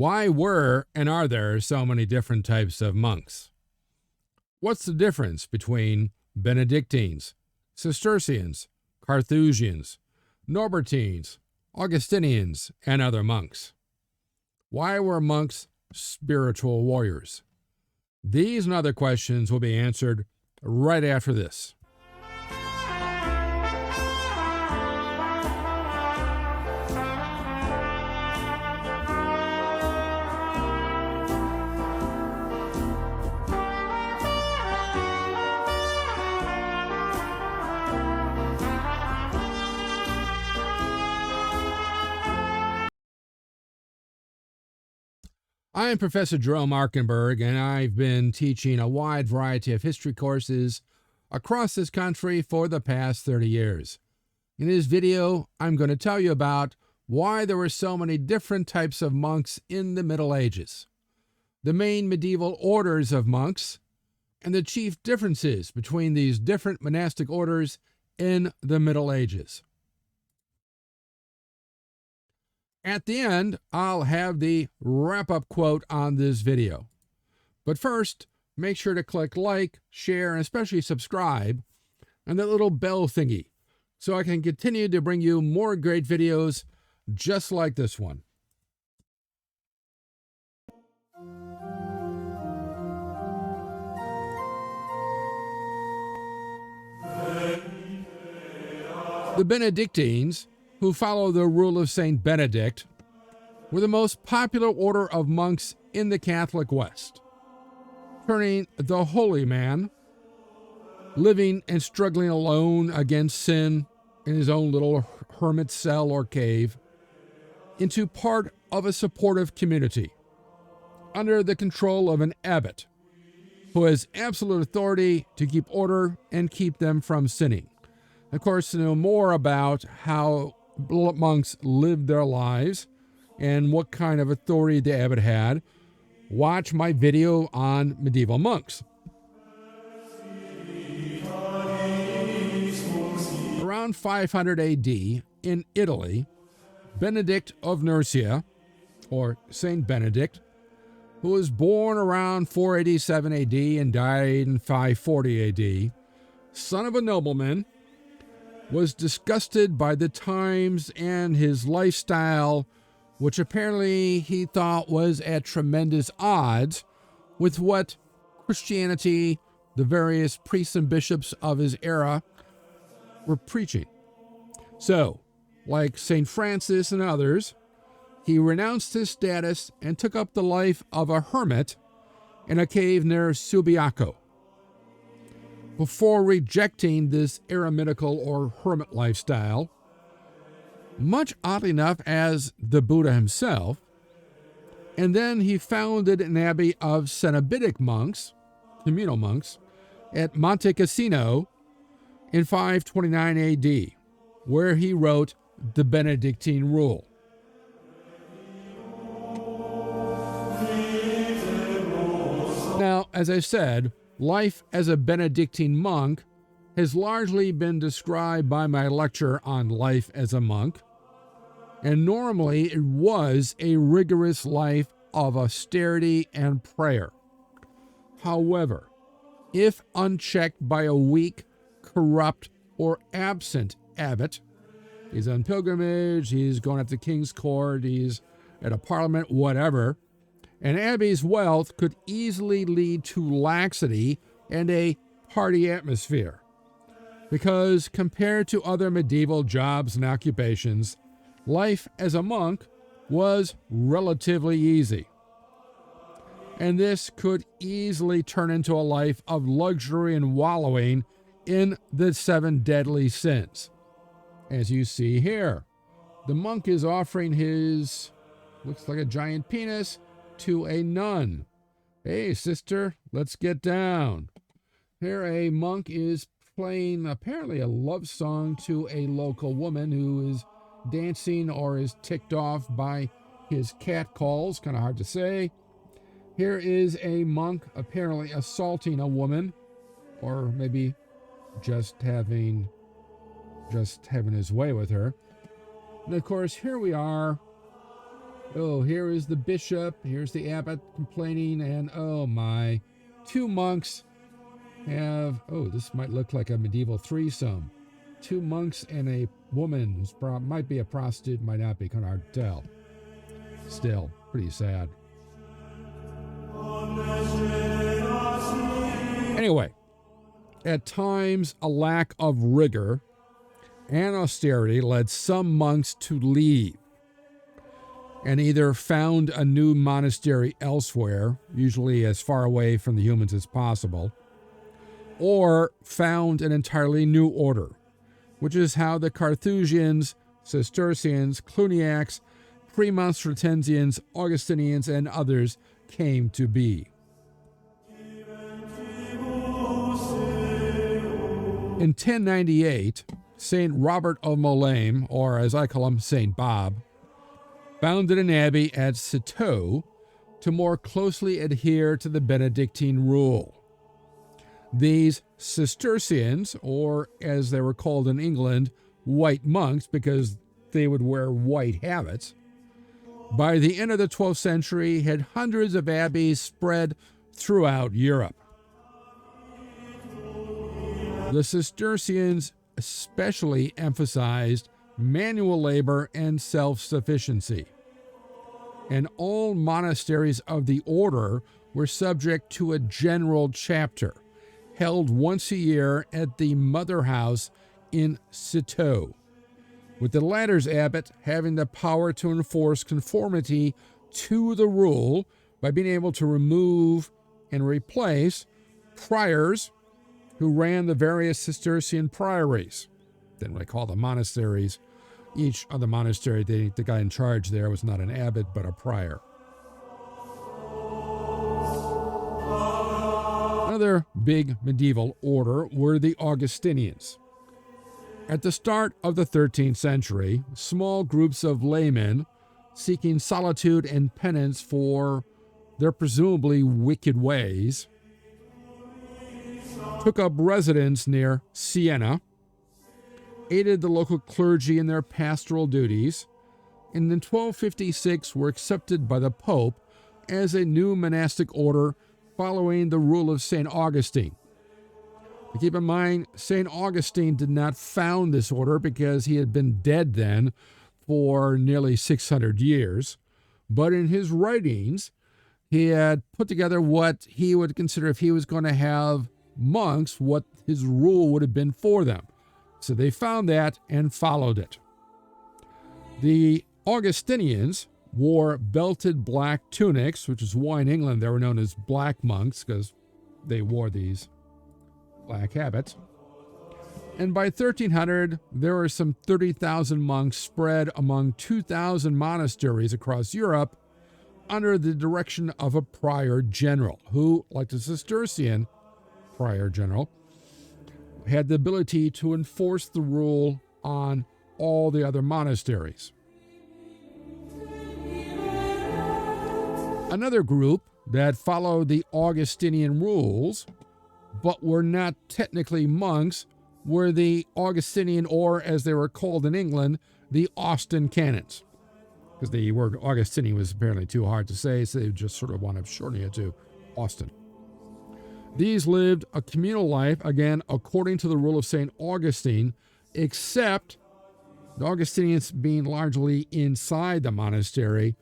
Why were and are there so many different types of monks? What's the difference between Benedictines, Cistercians, Carthusians, Norbertines, Augustinians, and other monks? Why were monks spiritual warriors? These and other questions will be answered right after this. I am Professor Jerome Arkenberg, and I've been teaching a wide variety of history courses across this country for the past 30 years. In this video, I'm going to tell you about why there were so many different types of monks in the Middle Ages, the main medieval orders of monks, and the chief differences between these different monastic orders in the Middle Ages. At the end, I'll have the wrap-up quote on this video. But first, make sure to click like, share, and especially subscribe, and that little bell thingy, so I can continue to bring you more great videos just like this one. The Benedictines, who follow the rule of Saint Benedict, were the most popular order of monks in the Catholic West, turning the holy man, living and struggling alone against sin in his own little hermit cell or cave, into part of a supportive community, under the control of an abbot, who has absolute authority to keep order and keep them from sinning. Of course, to know more about how monks lived their lives and what kind of authority the abbot had, watch my video on medieval monks. Around 500 AD in Italy, Benedict of Nursia, or Saint Benedict, who was born around 487 AD and died in 540 AD, son of a nobleman, was disgusted by the times and his lifestyle, which apparently he thought was at tremendous odds with what Christianity, the various priests and bishops of his era, were preaching. So, like St. Francis and others, he renounced his status and took up the life of a hermit in a cave near Subiaco, before rejecting this eremitical or hermit lifestyle, much oddly enough as the Buddha himself, and then he founded an abbey of Cenobitic monks, communal monks, at Monte Cassino in 529 AD, where he wrote the Benedictine rule. Now, as I said, life as a Benedictine monk has largely been described by my lecture on life as a monk, and normally it was a rigorous life of austerity and prayer. However, if unchecked by a weak, corrupt, or absent abbot, he's on pilgrimage, he's going up to king's court, he's at a parliament, whatever, an abbey's wealth could easily lead to laxity and a party atmosphere, because compared to other medieval jobs and occupations, life as a monk was relatively easy. And this could easily turn into a life of luxury and wallowing in the 7 deadly sins. As you see here, the monk is offering his, looks like a giant penis, to a nun. Hey, sister, let's get down. Here a monk is playing apparently a love song to a local woman who is dancing or is ticked off by his cat calls, kind of hard to say. Here is a monk apparently assaulting a woman, or maybe just having his way with her. And of course, here we are Oh, here is the bishop, here's the abbot complaining, and oh my, two monks have, oh, this might look like a medieval threesome. Two monks and a woman who's might be a prostitute, might not be, kind of hard to tell. Still, pretty sad. Anyway, at times a lack of rigor and austerity led some monks to leave and either found a new monastery elsewhere, usually as far away from the humans as possible, or found an entirely new order, which is how the Carthusians, Cistercians, Cluniacs, Premonstratensians, Augustinians, and others came to be. In 1098, St. Robert of Molesme, or as I call him, St. Bob, founded an abbey at Citeaux to more closely adhere to the Benedictine rule. These Cistercians, or as they were called in England, white monks because they would wear white habits, by the end of the 12th century had hundreds of abbeys spread throughout Europe. The Cistercians especially emphasized manual labor and self-sufficiency, and all monasteries of the order were subject to a general chapter, held once a year at the mother house in Citeaux, with the latter's abbot having the power to enforce conformity to the rule by being able to remove and replace priors who ran the various Cistercian priories. Then what I call the monasteries. Each of the monastery, the guy in charge there was not an abbot, but a prior. Another big medieval order were the Augustinians. At the start of the 13th century, small groups of laymen seeking solitude and penance for their presumably wicked ways took up residence near Siena, aided the local clergy in their pastoral duties, and in 1256 were accepted by the Pope as a new monastic order following the rule of St. Augustine. But keep in mind, St. Augustine did not found this order because he had been dead then for nearly 600 years, but in his writings, he had put together what he would consider, if he was going to have monks, what his rule would have been for them. So they found that and followed it. The Augustinians wore belted black tunics, which is why in England they were known as black monks, because they wore these black habits. And by 1300, there were some 30,000 monks spread among 2,000 monasteries across Europe under the direction of a prior general, who, like the Cistercian prior general, had the ability to enforce the rule on all the other monasteries. Another group that followed the Augustinian rules, but were not technically monks, were the Augustinian, or as they were called in England, the Austin Canons. Because the word Augustinian was apparently too hard to say, so they just sort of wound up shortening it to Austin. These lived a communal life, again, according to the rule of St. Augustine, except the Augustinians being largely inside the monastery.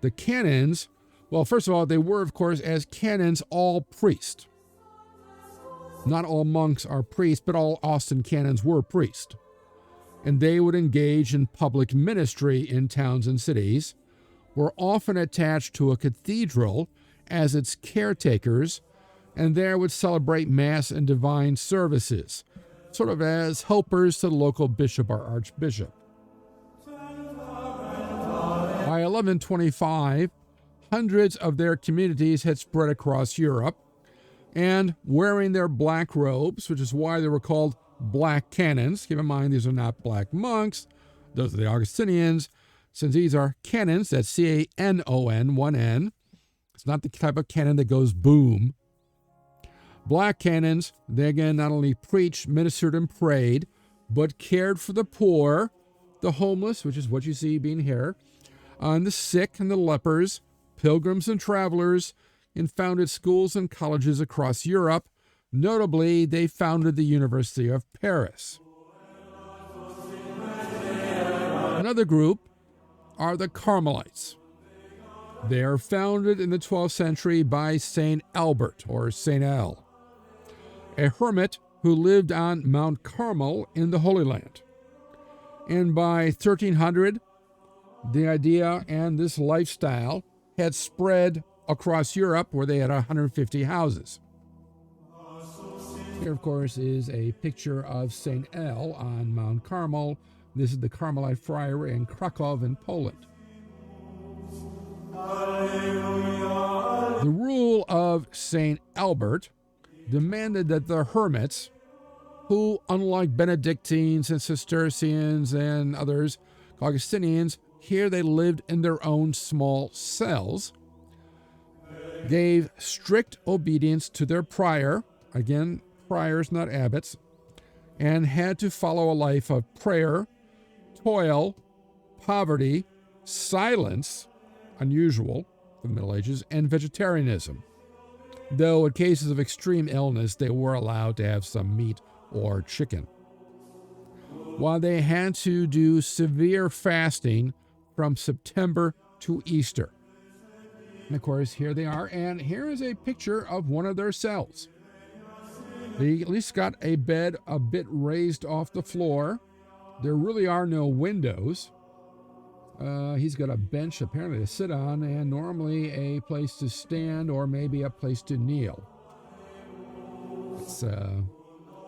The canons, well, first of all, they were, of course, as canons, all priests. Not all monks are priests, but all Austin canons were priests. And they would engage in public ministry in towns and cities, were often attached to a cathedral as its caretakers, and there would celebrate Mass and divine services, sort of as helpers to the local bishop or archbishop. By 1125, hundreds of their communities had spread across Europe, and wearing their black robes, which is why they were called black canons. Keep in mind, these are not black monks. Those are the Augustinians. Since these are canons, that's C-A-N-O-N, one N. It's not the type of canon that goes boom. Black canons, they again not only preached, ministered, and prayed, but cared for the poor, the homeless, which is what you see being here, on the sick and the lepers, pilgrims and travelers, and founded schools and colleges across Europe. Notably, they founded the University of Paris. Another group are the Carmelites. They are founded in the 12th century by Saint Albert, or Saint Al, a hermit who lived on Mount Carmel in the Holy Land. And by 1300, the idea and this lifestyle had spread across Europe, where they had 150 houses. Here, of course, is a picture of St. Al on Mount Carmel. This is the Carmelite Friary in Krakow in Poland. The rule of St. Albert demanded that the hermits, who, unlike Benedictines and Cistercians and others, Augustinians, here they lived in their own small cells, gave strict obedience to their prior, again, priors, not abbots, and had to follow a life of prayer, toil, poverty, silence, unusual for the Middle Ages, and vegetarianism. Though in cases of extreme illness, they were allowed to have some meat or chicken. While they had to do severe fasting from September to Easter. And of course, here they are, and here is a picture of one of their cells. They at least got a bed a bit raised off the floor. There really are no windows. He's got a bench apparently to sit on, and normally a place to stand or maybe a place to kneel. It's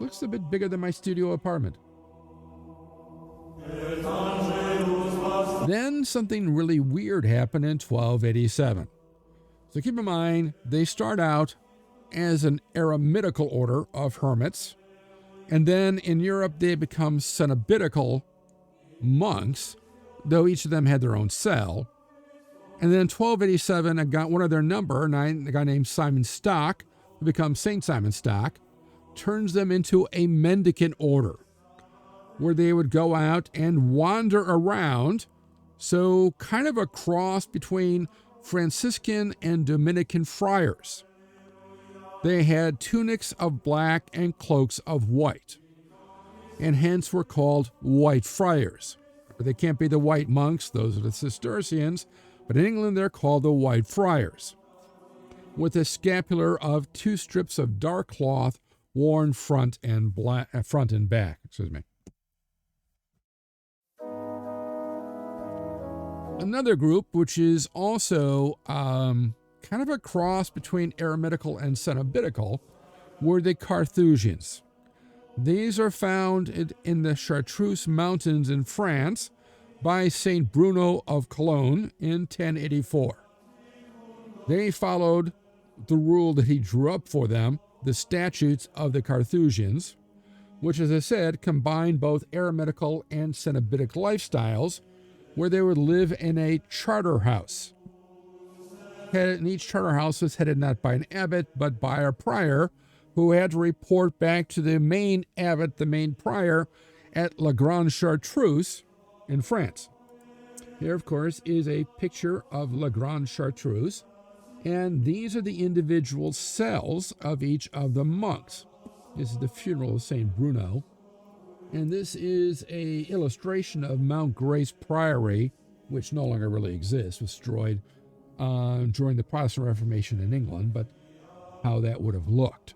looks a bit bigger than my studio apartment. Then something really weird happened in 1287. So keep in mind, they start out as an eremitical order of hermits, and then in Europe they become cenobitical monks, though each of them had their own cell. And then in 1287, one of their number, a guy named Simon Stock, who becomes St. Simon Stock, turns them into a mendicant order, where they would go out and wander around, so kind of a cross between Franciscan and Dominican friars. They had tunics of black and cloaks of white, and hence were called white friars. But they can't be the white monks, those are the Cistercians, but in England they're called the white friars, with a scapular of 2 strips of dark cloth worn front and back. Another group, which is also kind of a cross between eremitical and cenobitical, were the Carthusians. These are found in the Chartreuse Mountains in France by Saint Bruno of Cologne in 1084. They followed the rule that he drew up for them, the statutes of the Carthusians, which, as I said, combined both eremitical and cenobitic lifestyles, where they would live in a charter house. And each charter house was headed not by an abbot, but by a prior, who had to report back to the main abbot, the main prior, at La Grande Chartreuse in France. Here, of course, is a picture of La Grande Chartreuse, and these are the individual cells of each of the monks. This is the funeral of St. Bruno, and this is an illustration of Mount Grace Priory, which no longer really exists, was destroyed during the Protestant Reformation in England, but how that would have looked.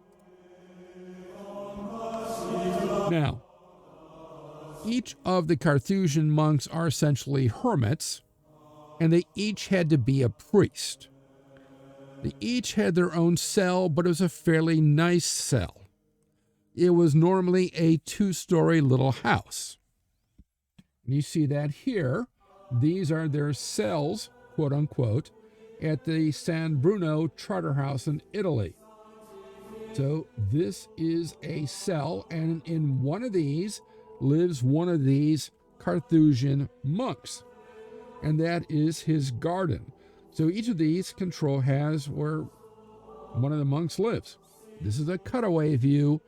Now, each of the Carthusian monks are essentially hermits, and they each had to be a priest. They each had their own cell, but it was a fairly nice cell. It was normally a 2-story little house. And you see that here. These are their cells, quote unquote, at the San Bruno Charter House in Italy. So this is a cell, and in one of these lives one of these Carthusian monks, and that is his garden. So each of these has where one of the monks lives. This is a cutaway view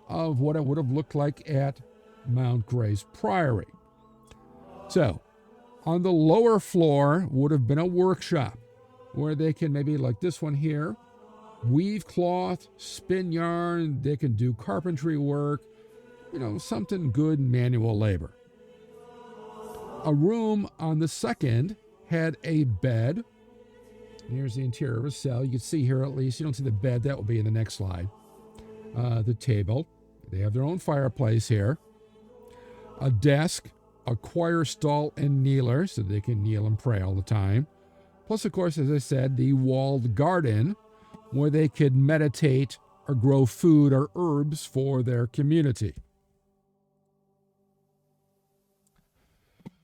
of what it would have looked like at Mount Grace Priory. So, On the lower floor would have been a workshop where they can maybe, like this one here, weave cloth, spin yarn, they can do carpentry work, something good manual labor. A room on the second had a bed. Here's the interior of a cell. You can see here at least. You don't see the bed. That will be in the next slide. The table. They have their own fireplace here. A desk, a choir stall and kneeler, so they can kneel and pray all the time. Plus, of course, as I said, the walled garden where they could meditate or grow food or herbs for their community.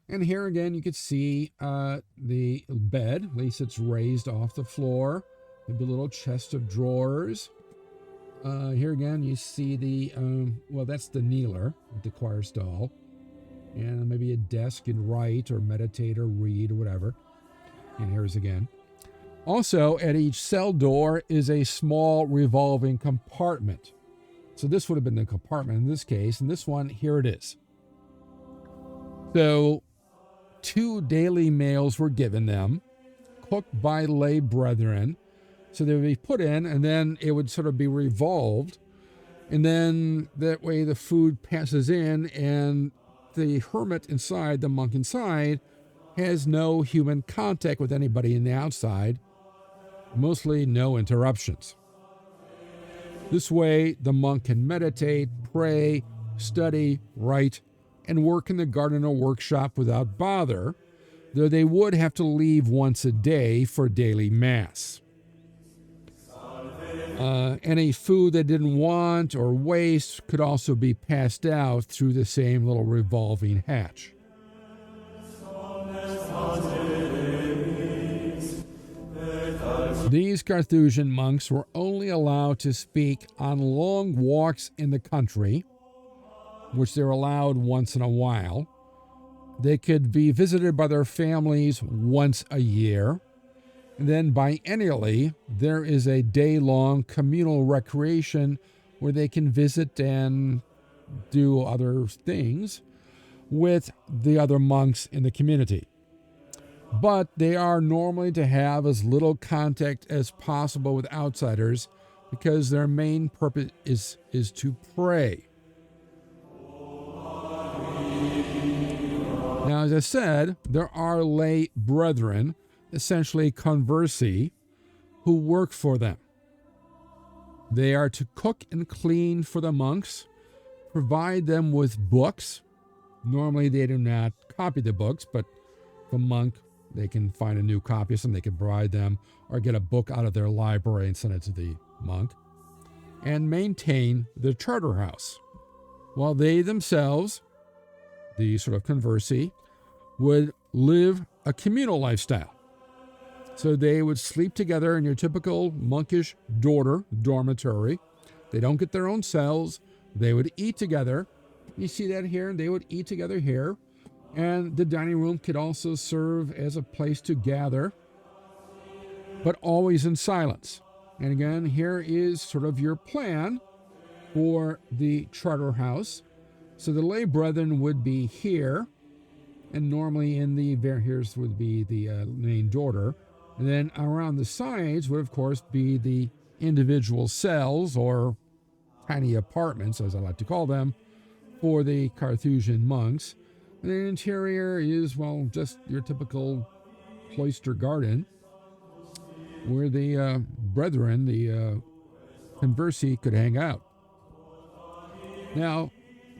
And here again, you can see the bed. At least it's raised off the floor. Maybe a little chest of drawers. Here again, you see that's the kneeler with the choir stall. And maybe a desk and write or meditate or read or whatever. And here's again. Also, at each cell door is a small revolving compartment. So this would have been the compartment in this case. And this one, here it is. So 2 daily meals were given them, cooked by lay brethren. So they would be put in, and then it would sort of be revolved. And then that way the food passes in, and the hermit inside, the monk inside, has no human contact with anybody in the outside. Mostly no interruptions. This way, the monk can meditate, pray, study, write, and work in the garden or workshop without bother, though they would have to leave once a day for daily mass. Any food they didn't want or waste could also be passed out through the same little revolving hatch. These Carthusian monks were only allowed to speak on long walks in the country, which they're allowed once in a while. They could be visited by their families once a year. And then biennially, there is a day-long communal recreation where they can visit and do other things with the other monks in the community. But they are normally to have as little contact as possible with outsiders because their main purpose is to pray. Now, as I said, there are lay brethren, essentially conversi, who work for them. They are to cook and clean for the monks, provide them with books. Normally, they do not copy the books, but the monk, they can find a new copy of them, they can provide them, or get a book out of their library and send it to the monk, and maintain the charter house, while they themselves, the sort of conversi, would live a communal lifestyle. So they would sleep together in your typical monkish dormitory. They don't get their own cells. They would eat together. You see that here. They would eat together here. And the dining room could also serve as a place to gather, but always in silence. And again, here is sort of your plan for the charter house. So the lay brethren would be here, and normally here's would be the main daughter. And then around the sides would, of course, be the individual cells or tiny apartments, as I like to call them, for the Carthusian monks. And the interior is, just your typical cloister garden where the brethren, the conversi, could hang out. Now,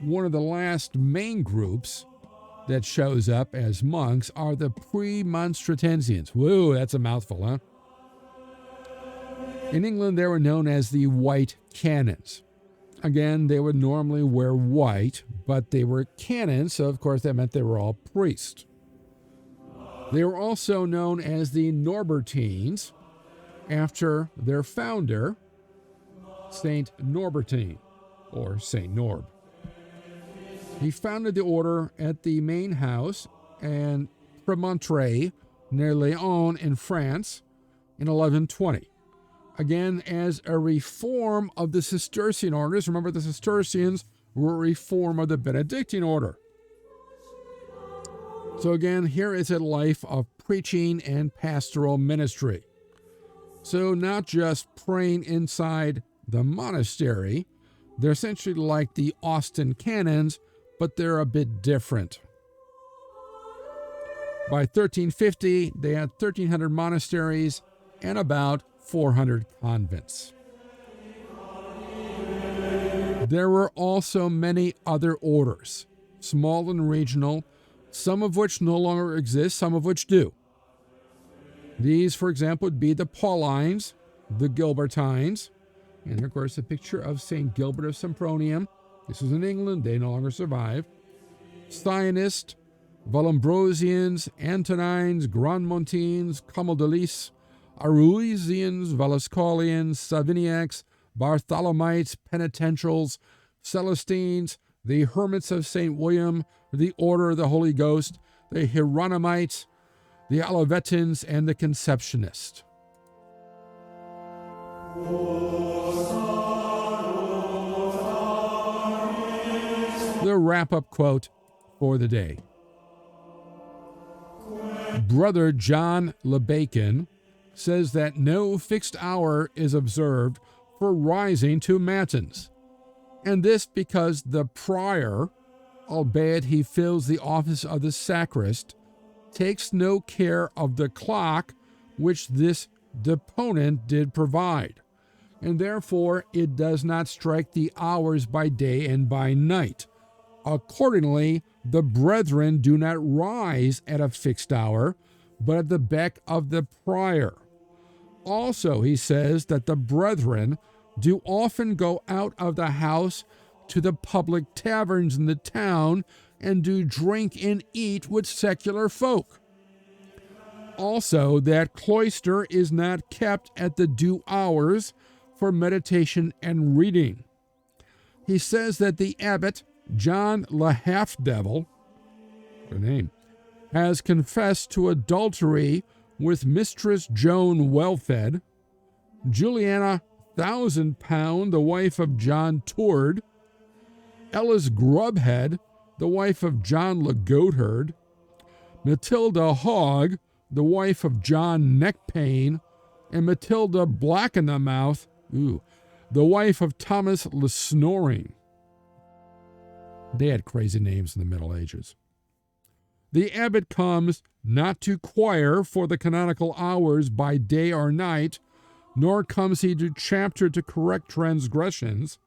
one of the last main groups that shows up as monks are the Premonstratensians. Whoa, that's a mouthful, huh? In England, they were known as the White Canons. Again, they would normally wear white, but they were canons, so of course that meant they were all priests. They were also known as the Norbertines, after their founder, Saint Norbertine, or Saint Norb. He founded the order at the main house in Premonstratensians near Lyon in France in 1120. Again, as a reform of the Cistercian orders. Remember, the Cistercians were a reform of the Benedictine order. So again, here is a life of preaching and pastoral ministry. So not just praying inside the monastery, they're essentially like the Austin Canons, but they're a bit different. By 1350, they had 1,300 monasteries and about 400 convents. There were also many other orders, small and regional, some of which no longer exist, some of which do. These, for example, would be the Paulines, the Gilbertines, and of course a picture of St. Gilbert of Sempronium. This is in England, they no longer survive. Stianists, Vallambrosians, Antonines, Grandmontines, Camaldolese, Aruisians, Valascolians, Saviniacs, Bartholomites, Penitentials, Celestines, the Hermits of St. William, the Order of the Holy Ghost, the Hieronymites, the Olivetans, and the Conceptionists. The wrap-up quote for the day. Brother John Le Bacon says that no fixed hour is observed for rising to matins, and this because the prior, albeit he fills the office of the sacrist, takes no care of the clock which this deponent did provide, and therefore it does not strike the hours by day and by night. Accordingly, the brethren do not rise at a fixed hour, but at the beck of the prior. Also, he says that the brethren do often go out of the house to the public taverns in the town and do drink and eat with secular folk. Also, that cloister is not kept at the due hours for meditation and reading. He says that the abbot, John Le Half-Devil, good name, has confessed to adultery with Mistress Joan Wellfed, Juliana Thousandpound, the wife of John Tourd, Ellis Grubhead, the wife of John Le Goatherd, Matilda Hogg, the wife of John Neckpain, and Matilda Black in the Mouth, the wife of Thomas Le Snoring. They had crazy names in the Middle Ages. The abbot comes not to choir for the canonical hours by day or night, nor comes he to chapter to correct transgressions,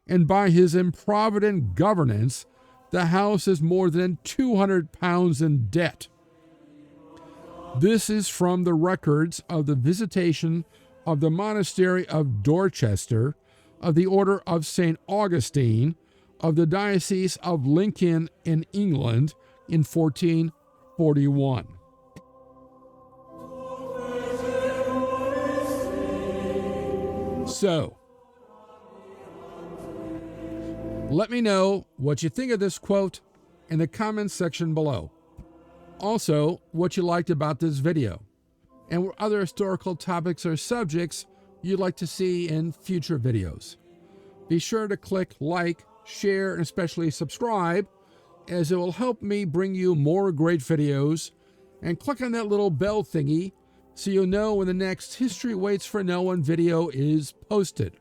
and by his improvident governance, the house is more than 200 pounds in debt. This is from the records of the visitation of the monastery of Dorchester, of the order of St. Augustine, of the Diocese of Lincoln in England in 1441. So, let me know what you think of this quote in the comments section below. Also, what you liked about this video, and what other historical topics or subjects you'd like to see in future videos. Be sure to click like, share, and especially subscribe, as it will help me bring you more great videos, and click on that little bell thingy so you'll know when the next History Waits for No One video is posted.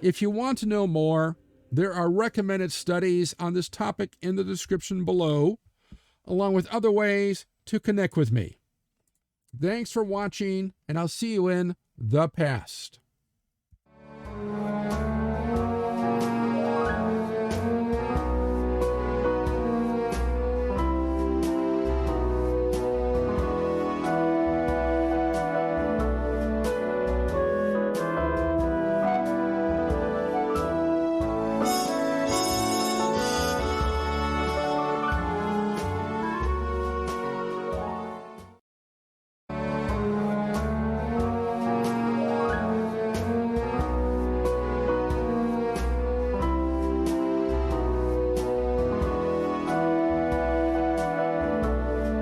If you want to know more, there are recommended studies on this topic in the description below, along with other ways to connect with me. Thanks for watching, and I'll see you in the past.